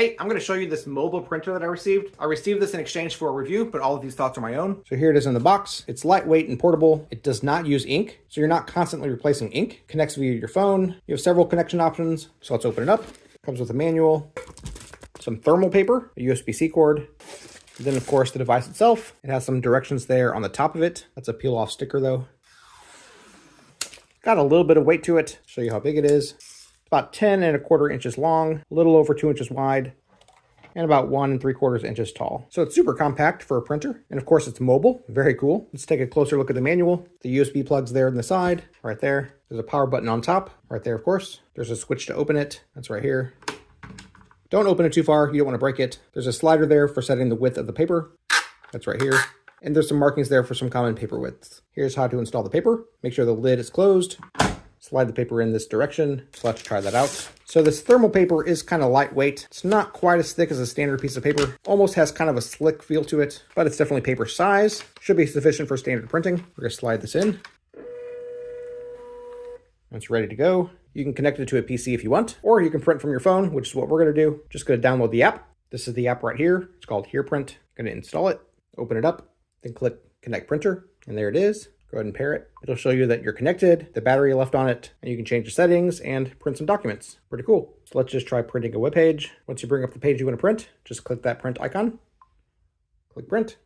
Hey, I'm going to show you this mobile printer that I received. I received this in exchange for a review, but all of these thoughts are my own. So here it is in the box. It's lightweight and portable. It does not use ink, so you're not constantly replacing ink. Connects via your phone. You have several connection options. So let's open it up. Comes with a manual, some thermal paper, a USB-C cord, and then of course the device itself. It has some directions there on the top of it. That's a peel-off sticker though. Got a little bit of weight to it. Show you how big it is. About 10¼ inches long, a little over 2 inches wide, and about 1 3/4 inches tall. So it's super compact for a printer. And of course it's mobile, very cool. Let's take a closer look at the manual. The USB plug's there on the side, right there. There's a power button on top, right there of course. There's a switch to open it, that's right here. Don't open it too far, you don't want to break it. There's a slider there for setting the width of the paper, that's right here. And there's some markings there for some common paper widths. Here's how to install the paper. Make sure the lid is closed. Slide the paper in this direction. So let's try that out. So this thermal paper is kind of lightweight. It's not quite as thick as a standard piece of paper. Almost has kind of a slick feel to it, but it's definitely paper size. Should be sufficient for standard printing. We're gonna slide this in. It's ready to go. You can connect it to a PC if you want, or you can print from your phone, which is what we're gonna do. Just gonna download the app. This is the app right here. It's called HerePrint. Gonna install it, open it up, then click Connect Printer, and there it is. Go ahead and pair it. It'll show you that you're connected, the battery left on it, and you can change the settings and print some documents. Pretty cool. So let's just try printing a web page. Once you bring up the page you want to print, just click that print icon. Click print.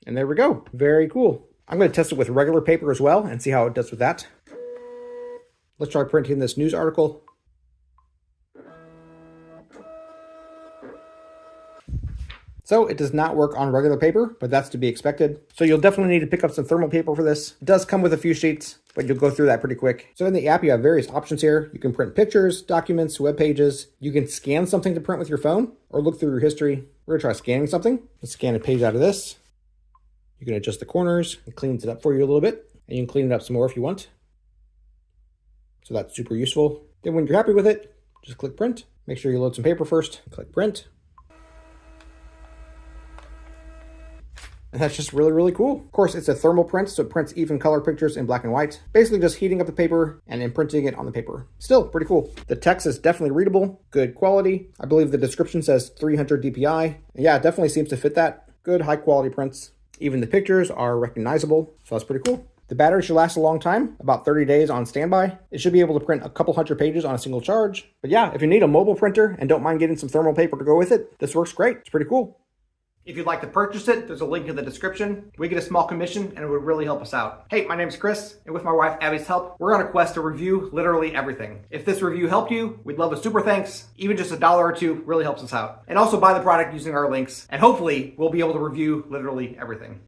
And there we go. Very cool. I'm going to test it with regular paper as well and see how it does with that. Let's try printing this news article. So it does not work on regular paper, but that's to be expected. So you'll definitely need to pick up some thermal paper for this. It does come with a few sheets, but you'll go through that pretty quick. So in the app, you have various options here. You can print pictures, documents, web pages. You can scan something to print with your phone or look through your history. We're gonna try scanning something. Let's scan a page out of this. You can adjust the corners. It cleans it up for you a little bit, and you can clean it up some more if you want. So that's super useful. Then when you're happy with it, just click print. Make sure you load some paper first. Click print. And that's just really, really cool. Of course, it's a thermal print, so it prints even color pictures in black and white. Basically just heating up the paper and imprinting it on the paper. Still pretty cool. The text is definitely readable, good quality. I believe the description says 300 DPI. And yeah, it definitely seems to fit that. Good high quality prints. Even the pictures are recognizable, so that's pretty cool. The battery should last a long time, about 30 days on standby. It should be able to print a couple hundred pages on a single charge. But yeah, if you need a mobile printer and don't mind getting some thermal paper to go with it, this works great. It's pretty cool. If you'd like to purchase it, there's a link in the description. We get a small commission and it would really help us out. Hey, my name's Chris, and with my wife Abby's help, we're on a quest to review literally everything. If this review helped you, we'd love a super thanks. Even just $1 or $2 really helps us out. And also buy the product using our links, and hopefully we'll be able to review literally everything.